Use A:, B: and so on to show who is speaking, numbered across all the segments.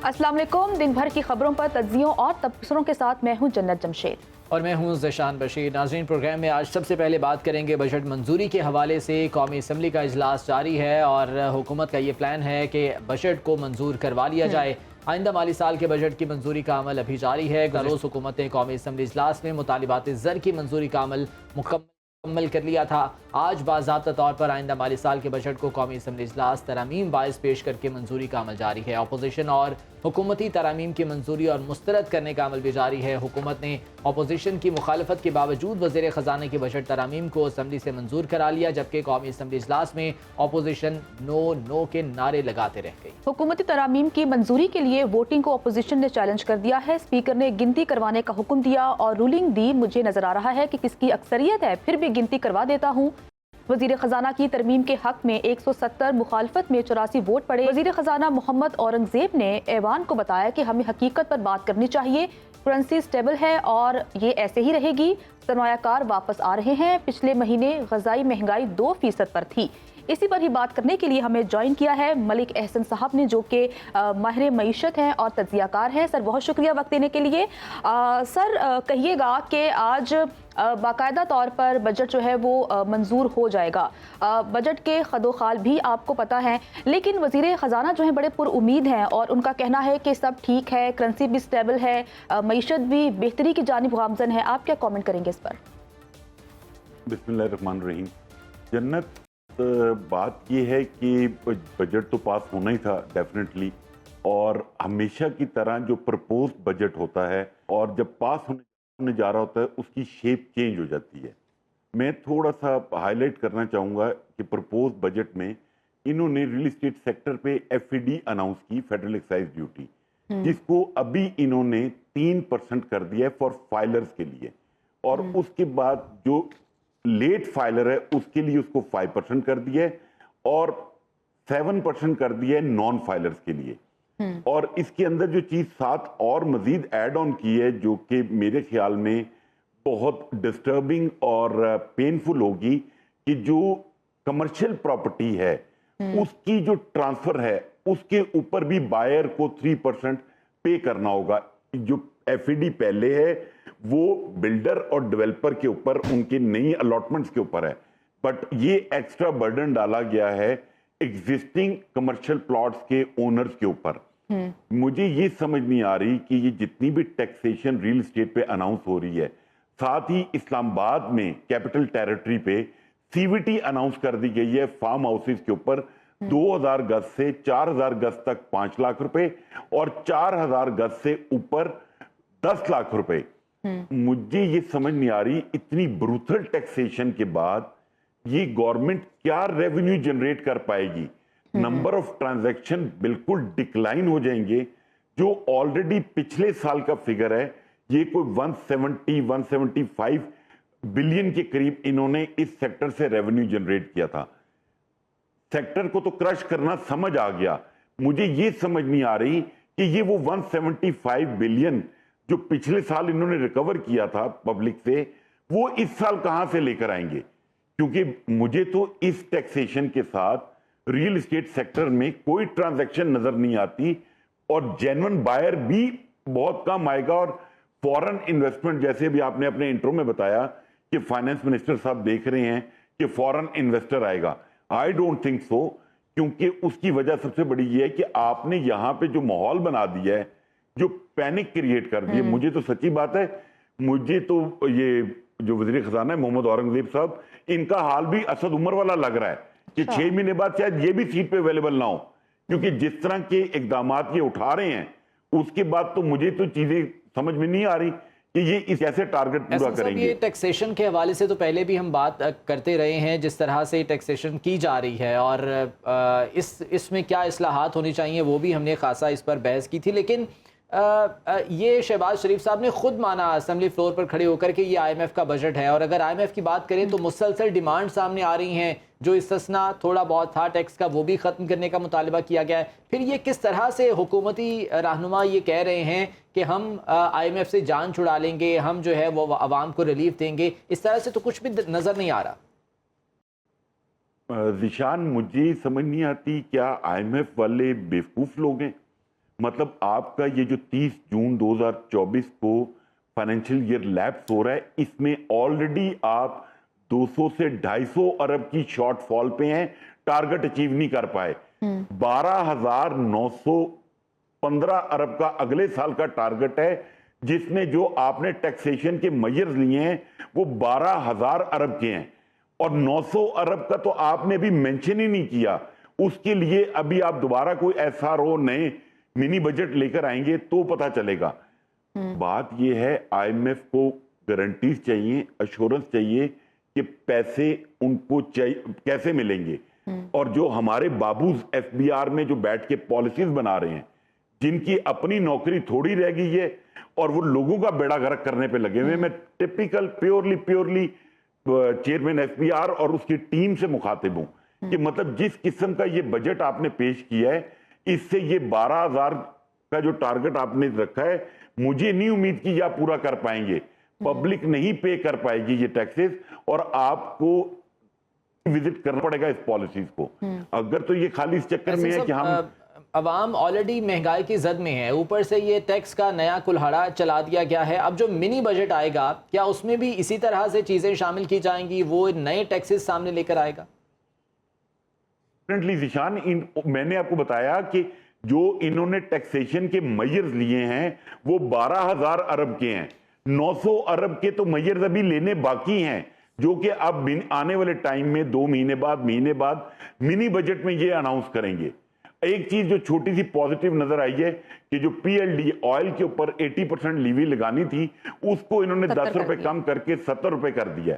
A: अस्सलाम वालेकुम। दिन भर की खबरों पर तज्जियों और तबसरों के साथ मैं हूं जन्नत जमशेद
B: और मैं हूं ज़शान बशीर। नाज़रीन, प्रोग्राम में आज सबसे पहले बात करेंगे बजट मंजूरी के हवाले से। कौमी असम्बली का इजलास जारी है और हुकूमत का ये प्लान है कि बजट को मंजूर करवा लिया जाए। आइंदा माली साल के बजट की मंजूरी का अमल अभी जारी है। रोज़ हुकूमत ने कौमी असम्बली इजलास में मुतालिबात ज़र की मंजूरी का अमल मुकम्मल कर लिया था। आज बाज़ाब्ता तौर पर आइंदा माली साल के बजट को कौमी असम्बली इजलास तरामीम बाइस पेश करके मंजूरी का अमल जारी है। अपोजिशन और हुकूमती तरामीम की मंजूरी और मुस्तरद करने का अमल भी जारी है। हुकूमत ने अपोजिशन की मुखालफत के बावजूद वज़ीर ख़जाना की बजट तरामीम को असम्बली से मंजूर करा लिया, जबकि कौमी असम्बली इजलास में अपोजिशन नो नो के नारे लगाते रह गई।
A: हुकूमती तरामीम की मंजूरी के लिए वोटिंग को अपोजिशन ने चैलेंज कर दिया है। स्पीकर ने गिनती करवाने का हुक्म दिया और रूलिंग दी। मुझे नजर आ रहा है कि किसकी अक्सरियत है, फिर भी गिनती करवा देता हूँ। वजीर खजाना की तरमीम के हक में 170, मुखालफत में 84 वोट पड़े। वजीर खजाना मोहम्मद औरंगजेब ने ऐवान को बताया कि हमें हकीकत पर बात करनी चाहिए। करेंसी स्टेबल है और ये ऐसे ही रहेगी। सरमायाकार वापस आ रहे हैं। पिछले महीने गजाई महंगाई 2% पर थी। इसी पर ही बात करने के लिए हमें ज्वाइन किया है मलिक अहसन साहब ने, जो कि माहिर मईशत हैं और तज्जियाकार हैं। सर, बहुत शुक्रिया वक्त देने के लिए। सर, कहिएगा कि आज बाकायदा तौर पर बजट जो है वो मंजूर हो जाएगा। बजट के खदोखाल भी आपको पता है, लेकिन वजीर ख़जाना जो है बड़े पुरउम्मीद हैं और उनका कहना है कि सब ठीक है, करेंसी भी स्टेबल है, मईशत भी बेहतरी की जानिब गामज़न है। आप क्या कमेंट करेंगे इस पर?
C: बिस्मिल्लाहिर्रहमानिर्रहीम। जन्नत, बात ये है कि बजट तो पास होना ही था डेफिनेटली, और हमेशा की तरह जो प्रपोज बजट होता है और जब पास होने जा रहा होता है उसकी शेप चेंज हो जाती है। मैं थोड़ा सा हाईलाइट करना चाहूँगा कि प्रपोज बजट में इन्होंने रियल एस्टेट सेक्टर पे FED अनाउंस की, फेडरल एक्साइज ड्यूटी, जिसको अभी इन्होंने 3% कर दिया है फॉर फाइलर्स के लिए, और उसके बाद जो लेट फाइलर है उसके लिए उसको 5% कर दिया है और 7% कर दिया है नॉन फाइलर्स के लिए। और इसके अंदर जो चीज साथ और मजीद ऐड ऑन की है, जो कि मेरे ख्याल में बहुत डिस्टर्बिंग और पेनफुल होगी, कि जो कमर्शियल प्रॉपर्टी है उसकी जो ट्रांसफर है उसके ऊपर भी बायर को 3% पे करना होगा। जो FED पहले है वो बिल्डर और डेवलपर के ऊपर, उनके नई अलॉटमेंट्स के ऊपर है, बट ये एक्स्ट्रा बर्डन डाला गया है एग्जिस्टिंग कमर्शियल प्लॉट्स के ओनर्स के ऊपर। मुझे ये समझ नहीं आ रही कि ये जितनी भी टैक्सेशन रियल एस्टेट पे अनाउंस हो रही है, साथ ही इस्लामाबाद में कैपिटल टेरिटरी पे CVT अनाउंस कर दी गई है फार्म हाउसेस के ऊपर 2000 गज से 4000 गज तक 5 लाख रुपए और 4000 गज से ऊपर 10 लाख रुपए। मुझे ये समझ नहीं आ रही, इतनी ब्रूथल टैक्सेशन के बाद ये गवर्नमेंट क्या रेवेन्यू जनरेट कर पाएगी। नंबर ऑफ ट्रांजैक्शन बिल्कुल डिक्लाइन हो जाएंगे। जो ऑलरेडी पिछले साल का फिगर है, ये कोई 175 बिलियन के करीब इन्होंने इस सेक्टर से रेवेन्यू जनरेट किया था। सेक्टर को तो क्रश करना समझ आ गया। मुझे ये समझ नहीं आ रही कि ये वो 175 बिलियन जो पिछले साल इन्होंने रिकवर किया था पब्लिक से, वो इस साल कहां से लेकर आएंगे। क्योंकि मुझे तो इस टैक्सेशन के साथ रियल एस्टेट सेक्टर में कोई ट्रांजैक्शन नजर नहीं आती और जेन्युइन बायर भी बहुत कम आएगा। और फॉरेन इन्वेस्टमेंट, जैसे भी आपने अपने इंट्रो में बताया कि फाइनेंस मिनिस्टर साहब देख रहे हैं कि फॉरेन इन्वेस्टर आएगा, आई डोंट थिंक सो। क्योंकि उसकी वजह सबसे बड़ी ये है कि आपने यहां पे जो माहौल बना दिया है, जो पैनिक क्रिएट कर दिया। मुझे तो सच्ची बात है, मुझे तो ये जो वजीर खजाना है मोहम्मद औरंगजेब साहब, इनका हाल भी असद उमर वाला लग रहा है कि 6 महीने बाद शायद ये भी सीट पे अवेलेबल ना हो। क्योंकि जिस तरह के इकदाम ये उठा रहे हैं, उसके बाद तो मुझे तो चीजें समझ में नहीं आ रही कि ये इस कैसे टारगेट पूरा करेंगे।
B: ये टैक्सेशन के हवाले से तो पहले भी हम बात करते रहे हैं, जिस तरह से टैक्सेशन की जा रही है और इसमें क्या इस्लाहात होनी चाहिए वो भी हमने खासा इस पर बहस की थी। लेकिन ये शहबाज शरीफ साहब ने खुद माना असेंबली फ्लोर पर खड़े होकर कि ये IMF का बजट है। और अगर IMF की बात करें तो मुसलसल डिमांड सामने आ रही हैं। जो इस्तिस्ना थोड़ा बहुत था टैक्स का, वो भी ख़त्म करने का मुतालबा किया गया है। फिर ये किस तरह से हुकूमती रहनुमा ये कह रहे हैं कि हम IMF से जान छुड़ा लेंगे, हम जो है वो आवाम को रिलीफ देंगे, इस तरह से तो कुछ भी नज़र नहीं आ रहा।
C: ज़िशान, मुझे समझ नहीं आती क्या IMF वाले बेवकूफ़ लोग हैं। मतलब आपका ये जो 30 जून 2024 को फाइनेंशियल ईयर लैप्स हो रहा है, इसमें ऑलरेडी आप 200 से 250 अरब की शॉर्टफॉल पे हैं, टारगेट अचीव नहीं कर पाए। 12,915 अरब का अगले साल का टारगेट है, जिसमें जो आपने टैक्सेशन के मेजर्स लिए हैं वो 12,000 अरब के हैं, और 900 अरब का तो आपने भी मेंशन ही नहीं किया। उसके लिए अभी आप दोबारा कोई एसआरओ नए मिनी बजट लेकर आएंगे तो पता चलेगा। बात यह है, आईएमएफ को गारंटीज चाहिए, अश्योरेंस चाहिए कि पैसे उनको चाहिए, कैसे मिलेंगे। और जो हमारे बाबूज एफबीआर में जो बैठ के पॉलिसीज बना रहे हैं, जिनकी अपनी नौकरी थोड़ी रह गई है और वो लोगों का बेड़ा गर्क करने पे लगे हुए। मैं टिपिकल प्योरली चेयरमैन एफबीआर और उसकी टीम से मुखातिब हूं कि मतलब जिस किस्म का ये बजट आपने पेश किया है, इससे ये 12,000 का जो टारगेट आपने रखा है, मुझे नहीं उम्मीद कि आप पूरा कर पाएंगे। पब्लिक नहीं पे कर पाएगी ये टैक्सेस, और आपको विजिट करना पड़ेगा इस पॉलिसीज को। अगर तो ये खाली इस चक्कर में है कि हम
B: अवाम ऑलरेडी महंगाई की जद में है, ऊपर से ये टैक्स का नया कुल्हाड़ा चला दिया गया है। अब जो मिनी बजट आएगा, क्या उसमें भी इसी तरह से चीजें शामिल की जाएंगी, वो नए टैक्सेस सामने लेकर आएगा?
C: ज़ीशान, मैंने आपको बताया कि जो इन्होंने टैक्सेशन के मेजर्स लिए हैं वो 12,000 अरब के हैं। 900 अरब के तो मेजर्स अभी लेने बाकी हैं, जो कि अब आने वाले टाइम में 2 महीने बाद मिनी बजट में ये अनाउंस करेंगे। एक चीज जो छोटी सी पॉजिटिव नजर आई है कि जो पीएलडी ऑयल के ऊपर 80% लीवी लगानी थी, उसको इन्होंने 10 रुपए कम करके 70 रुपए कर दिया।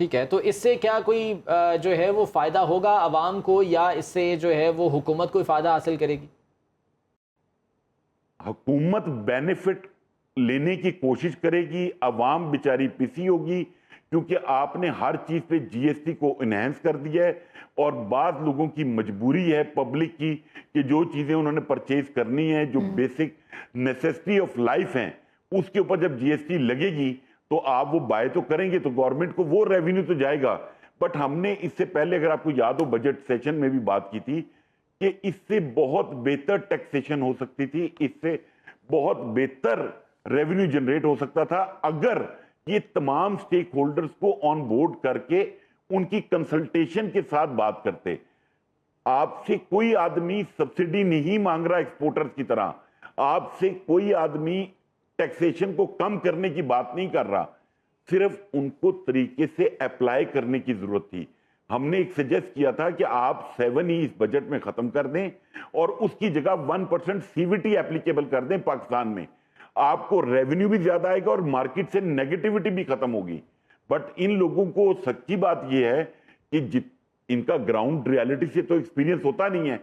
B: ठीक है, तो इससे क्या कोई जो है वो फायदा होगा अवाम को, या इससे जो है वो हुकूमत कोई फायदा हासिल करेगी?
C: हुकूमत बेनिफिट लेने की कोशिश करेगी, अवाम बेचारी पिसी होगी, क्योंकि आपने हर चीज पे जीएसटी को इनहेंस कर दिया है, और बाद लोगों की मजबूरी है पब्लिक की कि जो चीजें उन्होंने परचेज करनी है, जो बेसिक नेसेसिटी ऑफ लाइफ हैं, उसके ऊपर जब जीएसटी लगेगी तो आप वो बाय तो करेंगे, तो गवर्नमेंट को वो रेवेन्यू तो जाएगा। बट हमने इससे पहले, अगर आपको याद हो, बजट सेशन में भी बात की थी कि इससे बहुत बेहतर टैक्सेशन हो सकती थी, इससे बहुत बेहतर रेवेन्यू जनरेट हो सकता था, अगर ये तमाम स्टेक होल्डर्स को ऑन बोर्ड करके उनकी कंसल्टेशन के साथ बात करते। आपसे कोई आदमी सब्सिडी नहीं मांग रहा एक्सपोर्टर्स की तरह, आपसे कोई आदमी टैक्सेशन को कम करने की बात नहीं कर रहा, सिर्फ उनको तरीके से अप्लाई करने की जरूरत थी। हमने एक सजेस्ट किया था कि आप 7 ही इस बजट में खत्म कर दें और उसकी जगह 1% सीवीटी एप्लीकेबल कर दें पाकिस्तान में। आपको रेवेन्यू भी ज्यादा आएगा और मार्केट से नेगेटिविटी भी खत्म होगी। बट इन लोगों को सच्ची बात यह है कि इनका ग्राउंड रियलिटी से तो एक्सपीरियंस होता नहीं है,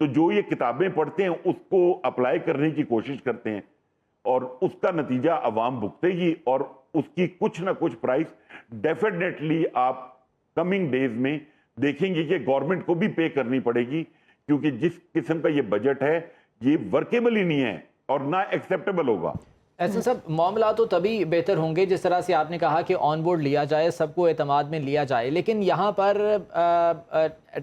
C: तो जो ये किताबें पढ़ते हैं उसको अप्लाई करने की कोशिश करते हैं, और उसका नतीजा अवाम भुगतेगी, और उसकी कुछ ना कुछ प्राइस डेफिनेटली आप कमिंग डेज में देखेंगे कि गवर्नमेंट को भी पे करनी पड़ेगी, क्योंकि जिस किस्म का ये बजट है ये वर्केबल ही नहीं है और ना एक्सेप्टेबल होगा।
B: ऐसे सब मामला तो तभी बेहतर होंगे जिस तरह से आपने कहा कि ऑन बोर्ड लिया जाए, सबको एतमाद में लिया जाए। लेकिन यहाँ पर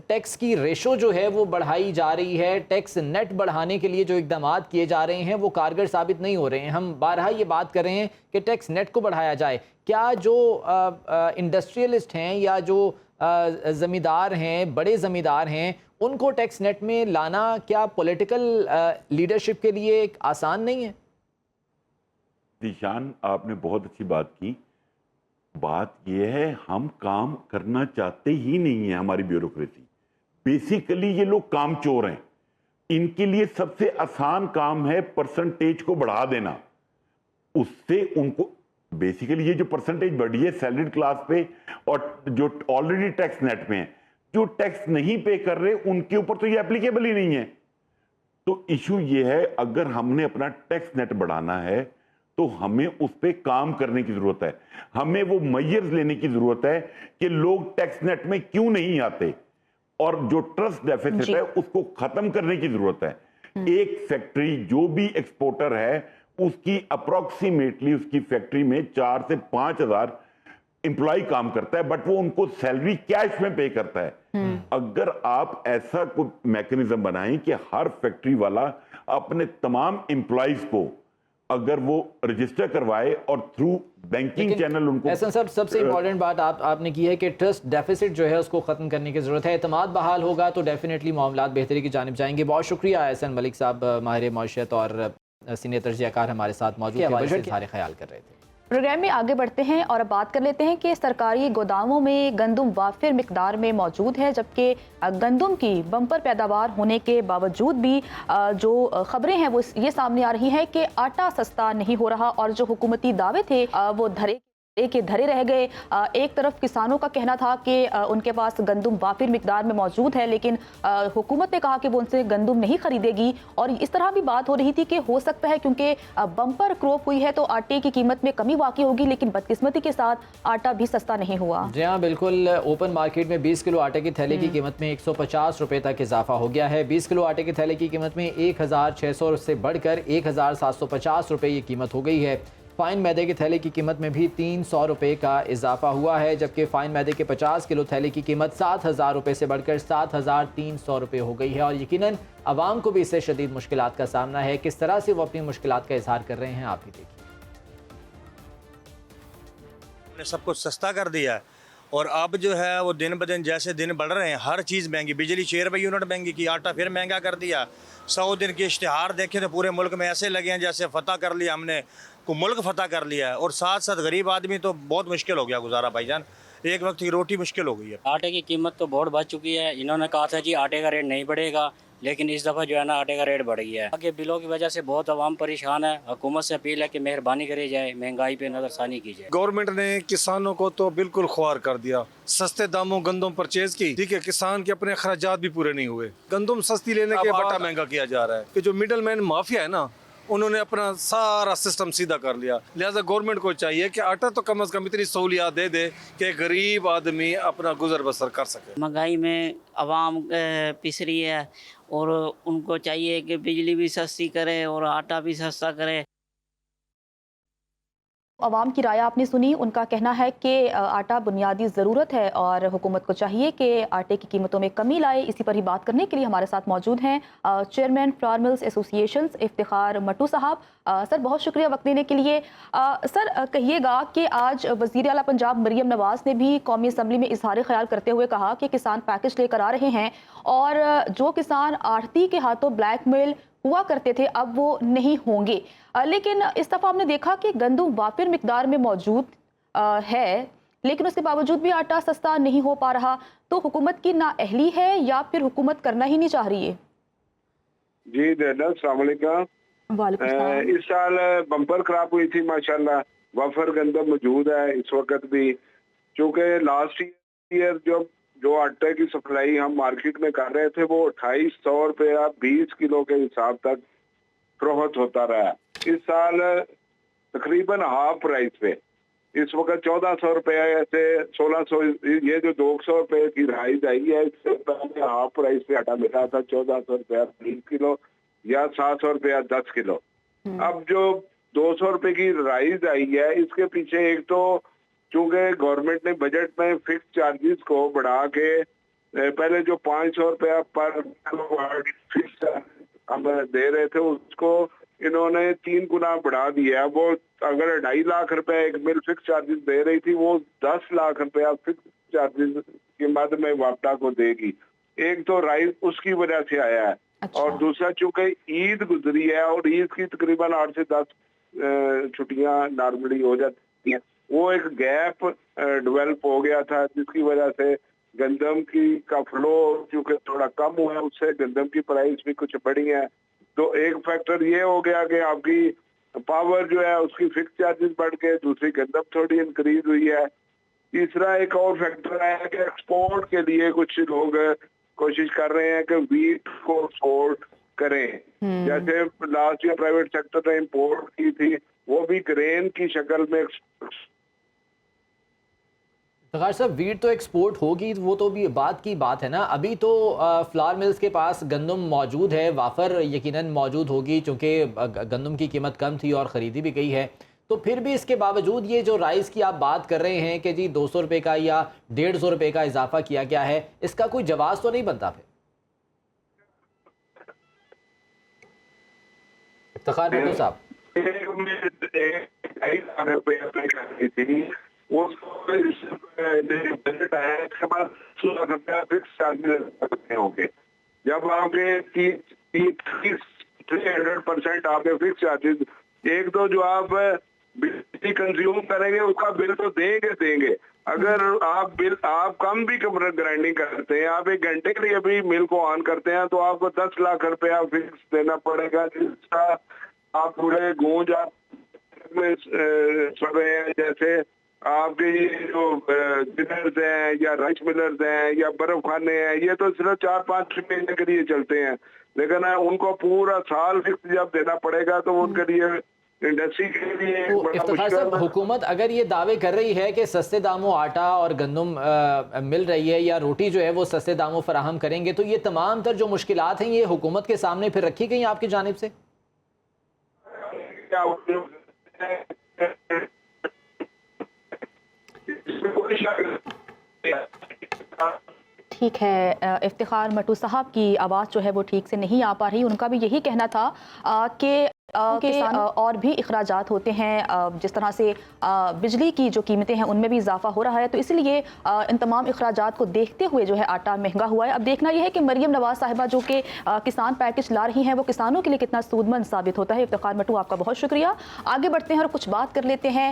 B: टैक्स की रेशो जो है वो बढ़ाई जा रही है, टैक्स नेट बढ़ाने के लिए जो इकदाम किए जा रहे हैं वो कारगर साबित नहीं हो रहे हैं। हम बारहा ये बात कर रहे हैं कि टैक्स नेट को बढ़ाया जाए। क्या जो इंडस्ट्रियलिस्ट हैं या जो ज़मींदार हैं, बड़े ज़मींदार हैं, उनको टैक्स नेट में लाना क्या पॉलिटिकल लीडरशिप के लिए एक आसान नहीं है?
C: ज़ीशान, आपने बहुत अच्छी बात की। बात यह है, हम काम करना चाहते ही नहीं है। हमारी ब्यूरोक्रेसी, बेसिकली ये लोग काम चोर हैं। इनके लिए सबसे आसान काम है परसेंटेज को बढ़ा देना। उससे उनको बेसिकली ये जो परसेंटेज बढ़ी है सैलरीड क्लास पे और जो ऑलरेडी टैक्स नेट पे हैं, जो टैक्स नहीं पे कर रहे उनके ऊपर तो ये एप्लीकेबल ही नहीं है। तो इशू ये है, अगर हमने अपना टैक्स नेट बढ़ाना है तो हमें उस पर काम करने की जरूरत है। हमें वो मेजर्स लेने की जरूरत है कि लोग टैक्स नेट में क्यों नहीं आते, और जो ट्रस्ट डेफिसिट है उसको खत्म करने की जरूरत है। एक फैक्ट्री जो भी एक्सपोर्टर है उसकी अप्रोक्सीमेटली उसकी फैक्ट्री में 4 से 5 हजार एम्प्लॉय काम करता है, बट वो उनको सैलरी कैश में पे करता है। अगर आप ऐसा कोई मैकेनिज्म बनाएं कि हर फैक्ट्री वाला अपने तमाम एम्प्लॉयज को अगर वो रजिस्टर करवाए और थ्रू बैंकिंग चैनल उनको,
B: ऐसा सब सबसे इंपॉर्टेंट बात आपने की है कि ट्रस्ट डेफिसिट जो है उसको खत्म करने की जरूरत है। एतमाद बहाल होगा तो डेफिनेटली मामलात बेहतरी की जानिब जाएंगे। बहुत शुक्रिया एहसन मलिक साहब, माहिर मईशत और सीनियर तजज़ियाकार हमारे साथ मौजूद थे, बजट के सारे ख्याल कर रहे थे।
A: प्रोग्राम में आगे बढ़ते हैं और अब बात कर लेते हैं कि सरकारी गोदामों में गंदम वाफिर मिकदार में मौजूद है, जबकि गंदम की बम्पर पैदावार होने के बावजूद भी जो खबरें हैं वो ये सामने आ रही हैं कि आटा सस्ता नहीं हो रहा और जो हुकूमती दावे थे वो धरे रह गए। एक तरफ किसानों का कहना था कि उनके पास गंदम वाफिर मिकदार में मौजूद है, लेकिन हुकूमत ने कहा कि वो उनसे गंदम नहीं खरीदेगी। और इस तरह भी बात हो रही थी कि हो सकता है क्योंकि बम्पर क्रॉप हुई है तो आटे की कीमत में कमी वाक़ई होगी, लेकिन बदकिस्मती के साथ आटा भी सस्ता नहीं हुआ।
B: जी हाँ, बिल्कुल। ओपन मार्केट में 20 किलो आटे की थैले की कीमत में 150 रुपये तक इजाफा हो गया है। 20 किलो आटे की थैले की कीमत में 1600 से बढ़कर 1750 रुपये ये कीमत हो गई है। फाइन मैदे के थैले की कीमत में भी 300 रुपये का इजाफा हुआ है, जबकि फाइन मैदे के 50 किलो थैले की कीमत 7000 रुपये से बढ़कर 7300 रुपये हो गई है। और यकीनन आवाम को भी इससे शदीद मुश्किलात का सामना है। किस तरह से वो अपनी मुश्किलात का इजहार कर रहे हैं, आप ही देखिए।
D: सब कुछ सस्ता कर दिया है और अब जो है वो दिन ब दिन जैसे दिन बढ़ रहे हैं हर चीज़ महंगी। बिजली 6 रुपये यूनिट महंगी की, आटा फिर महंगा कर दिया। 100 दिन के इश्तिहार देखे तो पूरे मुल्क में ऐसे लगे हैं जैसे फतह कर लिया हमने, को मुल्क फतह कर लिया है। और साथ साथ गरीब आदमी तो बहुत मुश्किल हो गया गुजारा भाईजान, एक वक्त की रोटी मुश्किल हो गई है।
E: आटे की कीमत तो बहुत बढ़ चुकी है। इन्होंने कहा था जी आटे का रेट नहीं बढ़ेगा, लेकिन इस दफ़ा जो है ना आटे का रेट बढ़ गया है। आगे बिलों की वजह से बहुत आवाम परेशान है। हुकूमत से अपील है कि मेहरबानी करी जाए, महंगाई पे नजरसानी की जाए।
F: गवर्नमेंट ने किसानों को तो बिल्कुल ख्वार कर दिया। सस्ते दामों गंदम परचेज की, ठीक है, किसान के अपने खर्चात भी पूरे नहीं हुए। गंदम सस्ती लेने के बटा महंगा किया जा रहा है कि जो मिडल मैन माफिया है ना, उन्होंने अपना सारा सिस्टम सीधा कर लिया। लिहाजा गवर्नमेंट को चाहिए कि आटा तो कम से कम इतनी सहूलियात दे दे कि गरीब आदमी अपना गुजर बसर कर सके।
G: महंगाई में आवाम पिस रही है और उनको चाहिए कि बिजली भी सस्ती करे और आटा भी सस्ता करे।
A: अवाम की राय आपने सुनी। उनका कहना है कि आटा बुनियादी ज़रूरत है और हुकूमत को चाहिए कि आटे की कीमतों में कमी लाए। इसी पर ही बात करने के लिए हमारे साथ मौजूद हैं chairman flour mills association Iftikhar Mattu sahab. Sir, बहुत शुक्रिया वक्त देने के लिए। सर, कहिएगा कि आज वज़ीर आला पंजाब मरियम नवाज़ ने भी कौमी असम्बली में इजहार ख्याल करते हुए कहा कि किसान पैकेज लेकर आ रहे हैं और जो किसान आढ़ती के हाथों ब्लैकमेल हुआ करते थे अब वो नहीं होंगे। लेकिन इस दफ़ा हमने देखा कि गंदम वाफिर मिकदार में मौजूद है, लेकिन उसके बावजूद भी आटा सस्ता नहीं हो पा रहा। तो हुकूमत की नाअहली है या फिर हुकूमत करना ही नहीं चाह रही है?
H: जी अस्सलाम वालेकुम। इस साल बम्पर क्रॉप हुई थी माशाल्लाह, वाफर गंदम मौजूद है इस वक्त भी। चूँकि लास्ट ईयर जो आटे की सप्लाई हम मार्केट में कर रहे थे वो 2800 रुपया 20 किलो के हिसाब तक फरोख्त होता रहा। इस साल तकरीबन हाफ प्राइस पे इस वक्त 1400 रुपये से 1600, ये जो 200 रुपये की राइज आई है, इससे पहले हाफ प्राइस पे आटा मिला था 1400 रुपया 20 किलो या 700 रुपया 10 किलो। अब जो 200 रुपये की राइज आई है, इसके पीछे एक तो चूंकि गवर्नमेंट ने बजट में फिक्स चार्जेस को बढ़ा के पहले जो 500 रुपया पर फिक्स हम दे रहे थे उसको इन्होंने 3 गुना बढ़ा दिया। वो अगर 2.5 लाख रुपए एक मिल फिक्स चार्जेस दे रही थी, वो 10 लाख रुपया फिक्स चार्जेस के मद में वापटा को देगी। एक तो राइज उसकी वजह से आया है। अच्छा। और दूसरा चूंकि ईद गुजरी है और ईद की तकरीबन 8 से 10 छुट्टियां नॉर्मली हो जाती हैं, वो एक गैप डेवलप हो गया था जिसकी वजह से गंदम का फ्लो चूंकि थोड़ा कम हुआ है, उससे गंदम की प्राइस भी कुछ बढ़ी है। तो एक फैक्टर ये हो गया कि आपकी पावर जो है उसकी फिक्स चार्जेस बढ़ के दूसरी गंदम थोड़ी इंक्रीज हुई है। तीसरा एक और फैक्टर है कि एक्सपोर्ट के लिए कुछ लोग कोशिश कर रहे हैं कि वीट को एक्सपोर्ट करें। जैसे लास्ट ईयर प्राइवेट सेक्टर ने इंपोर्ट की थी, वो भी ग्रेन की शक्ल में।
B: फ़खार साहब, वीट तो एक्सपोर्ट होगी, वो तो भी बात की बात है ना। अभी तो फ्लावर मिल्स के पास गंदम मौजूद है, वाफर यकीनन मौजूद होगी, चूँकि गंदम की कीमत कम थी और ख़रीदी भी गई है। تو پھر بھی اس کے باوجود یہ جو رائس کی آپ بات کر رہے ہیں کہ جی 200 روپے کا یا 150 روپے کا اضافہ کیا گیا ہے، اس کا کوئی جواز تو نہیں بنتا پھر؟ افتخار بھٹو صاحب،
H: جب آپ کے 300% آپ کے فکس چارجز، ایک تو جو آپ بجلی کنزیوم کریں گے اس کا بل تو دیں گے. اگر آپ کم بھی گرائنڈنگ کرتے ہیں، آپ 1 گھنٹے کے لیے بھی مل کو آن کرتے ہیں تو آپ کو 10 لاکھ روپیہ فکس دینا پڑے گا، جس کا آپ پورے گونج میں سن رہے ہیں. جیسے آپ کے جو ڈنرز ہیں یا رائس ملرز ہیں یا برف خانے ہیں، یہ تو صرف 4-5 مہینے کے لیے چلتے ہیں، لیکن ان کو پورا سال فکس جب دینا پڑے گا تو ان کے لیے انڈسٹری کے لیے
B: تو افتخار صاحب، حکومت اگر یہ دعوے کر رہی ہے کہ سستے داموں آٹا اور گندم مل رہی ہے یا روٹی جو ہے وہ سستے داموں فراہم کریں گے، تو یہ تمام تر جو مشکلات ہیں یہ حکومت کے سامنے پھر رکھی گئی آپ کی جانب سے؟
A: ٹھیک ہے، افتخار مٹو صاحب کی آواز جو ہے وہ ٹھیک سے نہیں آ پا رہی. ان کا بھی یہی کہنا تھا کہ اور بھی اخراجات ہوتے ہیں، جس طرح سے بجلی کی جو قیمتیں ہیں ان میں بھی اضافہ ہو رہا ہے، تو اس لیے ان تمام اخراجات کو دیکھتے ہوئے جو ہے آٹا مہنگا ہوا ہے. اب دیکھنا یہ ہے کہ مریم نواز صاحبہ جو کہ کسان پیکج لا رہی ہیں وہ کسانوں کے لیے کتنا سودمند ثابت ہوتا ہے. افتخار مٹو، آپ کا بہت شکریہ. آگے بڑھتے ہیں اور کچھ بات کر لیتے ہیں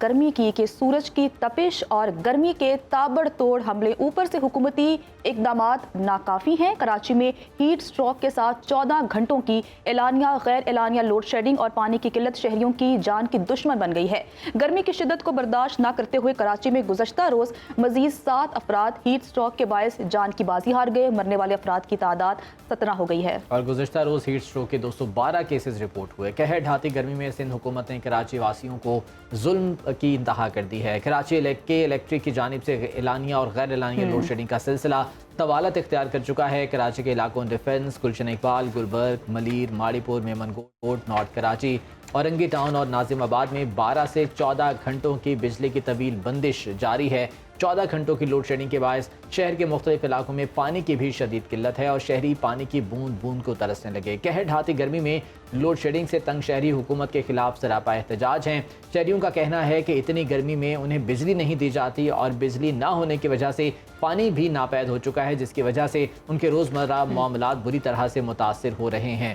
A: گرمی کی، کہ سورج کی تپش اور گرمی کے تابڑ توڑ حملے، اوپر سے حکومتی اقدامات ناکافی ہیں. کراچی میں ہیٹ سٹروک کے ساتھ 14 گھنٹوں کی اعلانیہ غیر اعلانیہ لوڈ شیڈنگ اور پانی کی قلت شہریوں کی جان کی دشمن بن گئی ہے. گرمی کی شدت کو برداشت نہ کرتے ہوئے کراچی میں گزشتہ روز مزید 7 افراد ہیٹ سٹروک کے باعث جان کی بازی ہار گئے. مرنے والے افراد کی تعداد 17 ہو گئی ہے. اور
B: گزشتہ روز ہیٹ سٹروک کے 212 کیسز رپورٹ ہوئے. قہر ڈھاتی گرمی میں سندھ حکومت نے کراچی واسیوں کو ظلم کی انتہا کر دی ہے. کراچی الیکٹرک کی جانب سے اعلانیہ اور غیر اعلانیہ لوڈ شیڈنگ کا سلسلہ طوالت اختیار کر چکا ہے. کراچی کے علاقوں ڈیفنس، گلشن اقبال، گلبرگ، ملیر، ماڑی پور، میمن کوٹ، نارتھ کراچی، اورنگی ٹاؤن اور ناظم آباد میں 12 سے 14 گھنٹوں کی بجلی کی طویل بندش جاری ہے. 14 گھنٹوں کی لوڈ شیڈنگ کے باعث شہر کے مختلف علاقوں میں پانی کی بھی شدید قلت ہے اور شہری پانی کی بوند بوند کو ترسنے لگے. قہر ڈھاتی گرمی میں لوڈ شیڈنگ سے تنگ شہری حکومت کے خلاف سراپا احتجاج ہیں. شہریوں کا کہنا ہے کہ اتنی گرمی میں انہیں بجلی نہیں دی جاتی اور بجلی نہ ہونے کی وجہ سے پانی بھی ناپید ہو چکا ہے، جس کی وجہ سے ان کے روزمرہ معاملات بری طرح سے متاثر ہو رہے ہیں.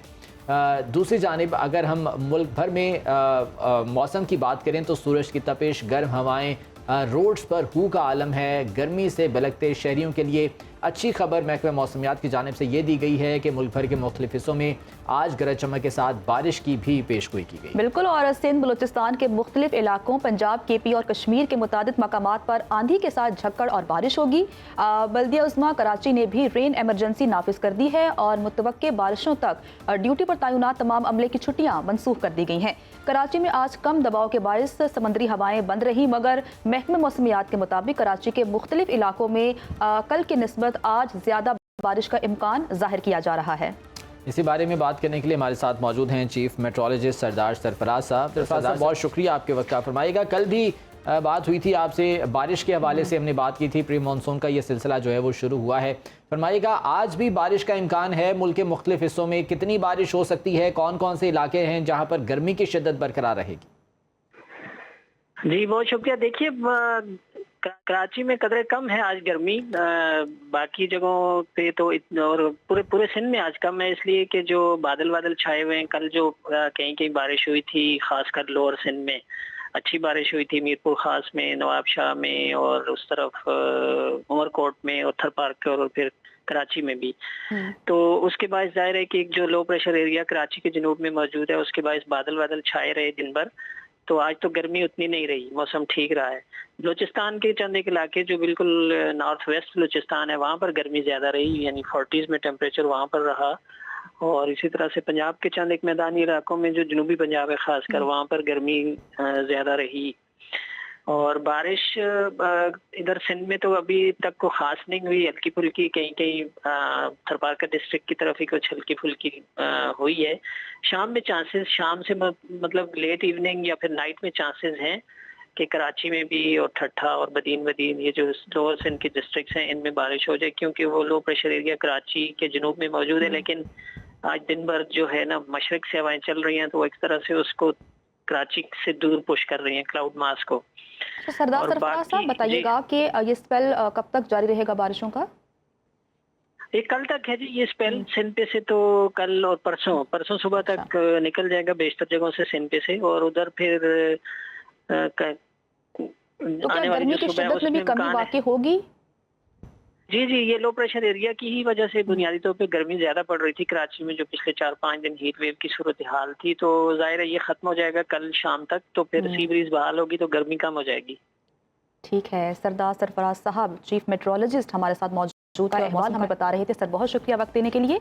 B: دوسری جانب اگر ہم ملک بھر میں موسم کی بات کریں تو سورج کی تپش، گرم ہوائیں، روڈز پر ہو کا عالم ہے. گرمی سے بلکتے شہریوں کے لیے اچھی خبر محکمہ موسمیات کی جانب سے یہ دی گئی ہے کہ ملک بھر کے مختلف حصوں میں آج گرج چمک کے ساتھ بارش کی بھی پیشگوئی کی گئی.
A: بالکل، اور سندھ بلوچستان کے مختلف علاقوں، پنجاب، کے پی اور کشمیر کے متعدد مقامات پر آندھی کے ساتھ جھکڑ اور بارش ہوگی. بلدیہ عظمیٰ کراچی نے بھی رین ایمرجنسی نافذ کر دی ہے اور متوقع بارشوں تک ڈیوٹی پر تعینات تمام عملے کی چھٹیاں منسوخ کر دی گئی ہیں. کراچی میں آج کم دباؤ کے باعث سمندری ہوائیں بند رہی، مگر محکمہ موسمیات کے مطابق کراچی کے مختلف علاقوں میں کل کی نسبت آج زیادہ بارش کا امکان ظاہر کیا جا رہا ہے.
B: اسی بارے میں بات کرنے کے لیے ہمارے ساتھ موجود ہیں چیف میٹرولوجسٹ سردار سرفراز صاحب. سرفراز صاحب، بہت شکریہ آپ کے وقت کا. فرمائیے گا، کل بھی بات ہوئی تھی آپ سے بارش کے حوالے سے، ہم نے بات کی تھی، پری مانسون کا یہ سلسلہ جو ہے وہ شروع ہوا ہے. فرمائیے گا، آج بھی بارش کا امکان ہے ملک کے مختلف حصوں میں؟ کتنی بارش ہو سکتی ہے؟ کون کون سے علاقے ہیں جہاں پر گرمی کی شدت برقرار رہے گی؟
I: جی بہت شکریہ. دیکھیے، کراچی میں قدرے کم ہے آج گرمی، باقی جگہوں پہ تو اور پورے سندھ میں آج کم ہے، اس لیے کہ جو بادل چھائے ہوئے ہیں. کل جو کہیں کہیں بارش ہوئی تھی، خاص کر لوور سندھ میں اچھی بارش ہوئی تھی، میرپور خاص میں، نواب شاہ میں اور اس طرف عمر کوٹ میں، اتھر پارک اور پھر کراچی میں بھی. تو اس کے باعث ظاہر ہے کہ ایک جو لو پریشر ایریا کراچی کے جنوب میں موجود ہے، اس کے باعث بادل چھائے رہے دن بھر. تو آج تو گرمی اتنی نہیں رہی، موسم ٹھیک رہا ہے. بلوچستان کے چند ایک علاقے جو بالکل نارتھ ویسٹ بلوچستان ہے، وہاں پر گرمی زیادہ رہی، یعنی 40s میں ٹیمپریچر وہاں پر رہا. اور اسی طرح سے پنجاب کے چند ایک میدانی علاقوں میں جو جنوبی پنجاب ہے خاص کر، وہاں پر گرمی زیادہ رہی. اور بارش ادھر سندھ میں تو ابھی تک کو خاص نہیں ہوئی، ہلکی پھلکی کہیں کہیں تھرپارکر ڈسٹرکٹ کی طرف ہی کچھ ہلکی پھلکی ہوئی ہے. شام میں چانسز، شام سے مطلب لیٹ ایوننگ یا پھر نائٹ میں چانسز ہیں کہ کراچی میں بھی اور ٹھٹھا اور بدین یہ جو لوور سندھ کے ڈسٹرکٹس ہیں ان میں بارش ہو جائے، کیونکہ وہ لو پریشر ایریا کراچی کے جنوب میں موجود ہے. لیکن آج دن بھر جو ہے نا مشرق سے ہوائیں چل رہی ہیں تو وہ ایک طرح سے اس کو کراچی سے دور پش کر رہی ہیں کلاؤڈ ماس کو.
A: سردار سرفراز صاحب بتائیے گا کہ یہ اسپیل کب تک جاری رہے گا بارشوں کا؟
I: یہ کل تک ہے جی. یہ اسپیل سندھ پہ سے تو کل اور پرسوں صبح تک نکل جائے گا بیشتر جگہوں سے سندھ پہ سے، اور ادھر پھر آنے والی
A: گرمی
I: جو
A: کی
I: صبح ہے
A: شدت
I: اس
A: میں بھی
I: میں
A: کمی
I: امکان ہے.
A: واقع ہوگی؟
I: جی یہ لو پریشر ایریا کی ہی وجہ سے بنیادی طور پہ گرمی زیادہ پڑ رہی تھی کراچی میں، جو پچھلے 4-5 دن ہیٹ ویو کی صورتحال تھی. تو ظاہر ہے یہ ختم ہو جائے گا کل شام تک، تو پھر سی بریز بحال ہوگی تو گرمی کم ہو جائے گی.
A: ٹھیک ہے، سردار سرفراز صاحب چیف میٹرولوجسٹ ہمارے ساتھ موجود تھے اور موسم ہمیں بتا رہے تھے. سر بہت شکریہ وقت دینے کے لیے.